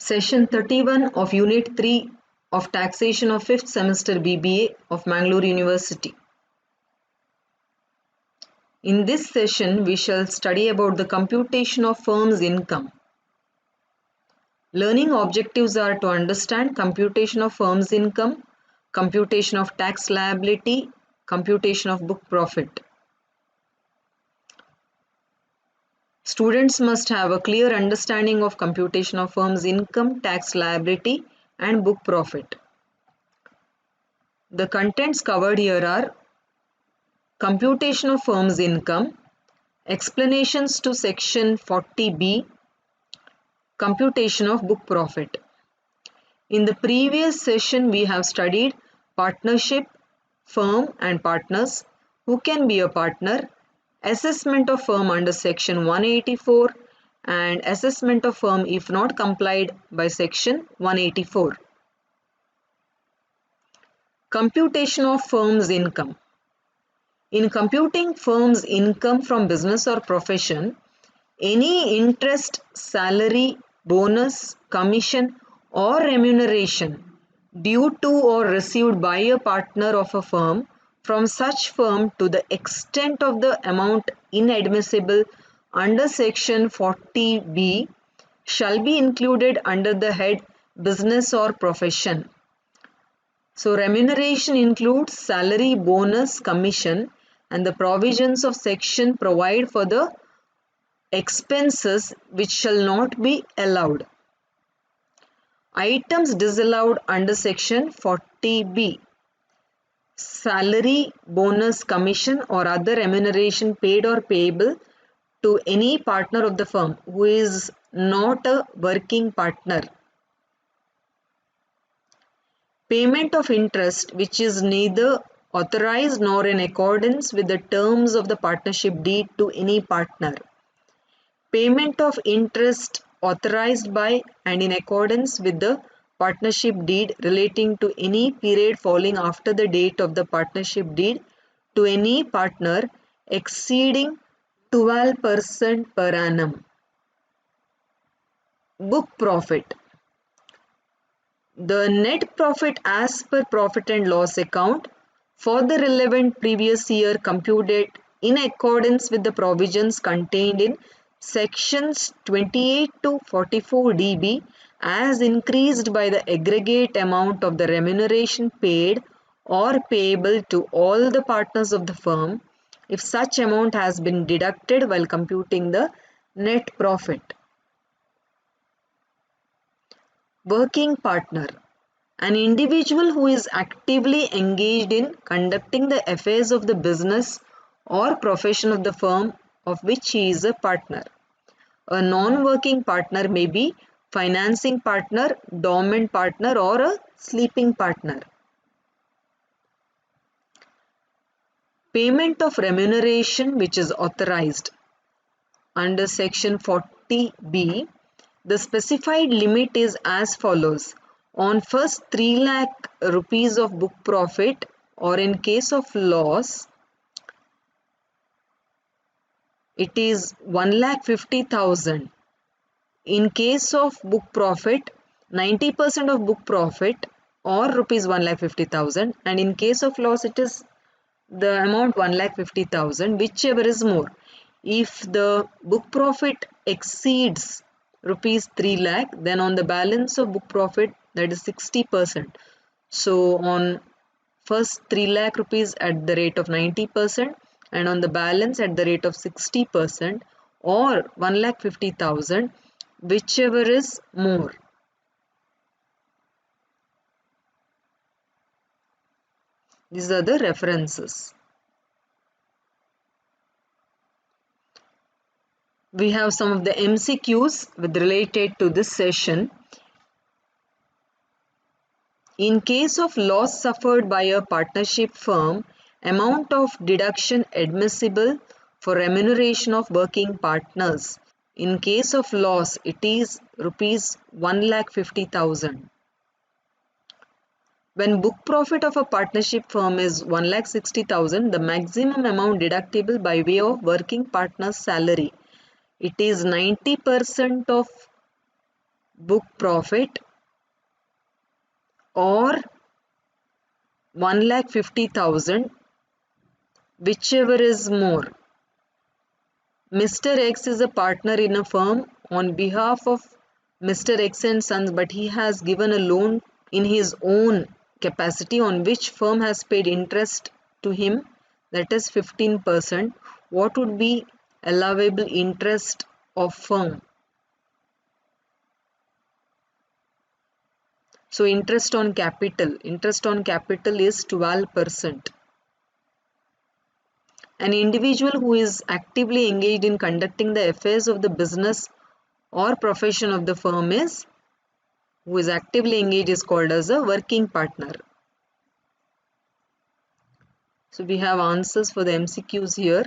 Session 31 of Unit 3 of Taxation of 5th Semester BBA of Mangalore University. In this session, we shall study about the computation of firm's income. Learning objectives are to understand computation of firm's income, computation of tax liability, computation of book profit. Students must have a clear understanding of computation of firm's income, tax liability, and book profit. The contents covered here are computation of firm's income, explanations to section 40B, computation of book profit. In the previous session, we have studied partnership, firm and partners, who can be a partner, assessment of firm under section 184 and assessment of firm if not complied by section 184. Computation of firm's income. In computing firm's income from business or profession, any interest, salary, bonus, commission or remuneration due to or received by a partner of a firm from such firm to the extent of the amount inadmissible under section 40B shall be included under the head business or profession. So remuneration includes salary, bonus, commission, and the provisions of section provide for the expenses which shall not be allowed. Items disallowed under section 40B. Salary, bonus, commission or other remuneration paid or payable to any partner of the firm who is not a working partner. Payment of interest which is neither authorized nor in accordance with the terms of the partnership deed to any partner. Payment of interest authorized by and in accordance with the partnership deed relating to any period falling after the date of the partnership deed to any partner exceeding 12% per annum. Book profit. The net profit as per profit and loss account for the relevant previous year computed in accordance with the provisions contained in sections 28 to 44 DB as increased by the aggregate amount of the remuneration paid or payable to all the partners of the firm if such amount has been deducted while computing the net profit. Working partner. An individual who is actively engaged in conducting the affairs of the business or profession of the firm of which he is a partner. A non-working partner may be financing partner, dormant partner or a sleeping partner. Payment of remuneration which is authorized. Under section 40B, the specified limit is as follows. On first 3 lakh rupees of book profit or in case of loss, it is 1,50,000. In case of book profit, 90% of book profit or rupees 1,50,000, and in case of loss it is the amount 1,50,000, whichever is more. If the book profit exceeds rupees 3 lakh, then on the balance of book profit, that is 60%. So on first 3 lakh rupees at the rate of 90% and on the balance at the rate of 60% or 1,50,000, whichever is more. These are the references. We have some of the MCQs with related to this session. In case of loss suffered by a partnership firm, amount of deduction admissible for remuneration of working partners. In case of loss, it is rupees 1,50,000. When book profit of a partnership firm is 1,60,000, the maximum amount deductible by way of working partner's salary. It is 90% of book profit or 1,50,000, whichever is more. Mr. X is a partner in a firm on behalf of Mr. X and Sons, but he has given a loan in his own capacity on which firm has paid interest to him, that is 15%. What would be allowable interest of firm? So interest on capital is 12%. An individual who is actively engaged in conducting the affairs of the business or profession of the firm is called as a working partner. So we have answers for the MCQs here.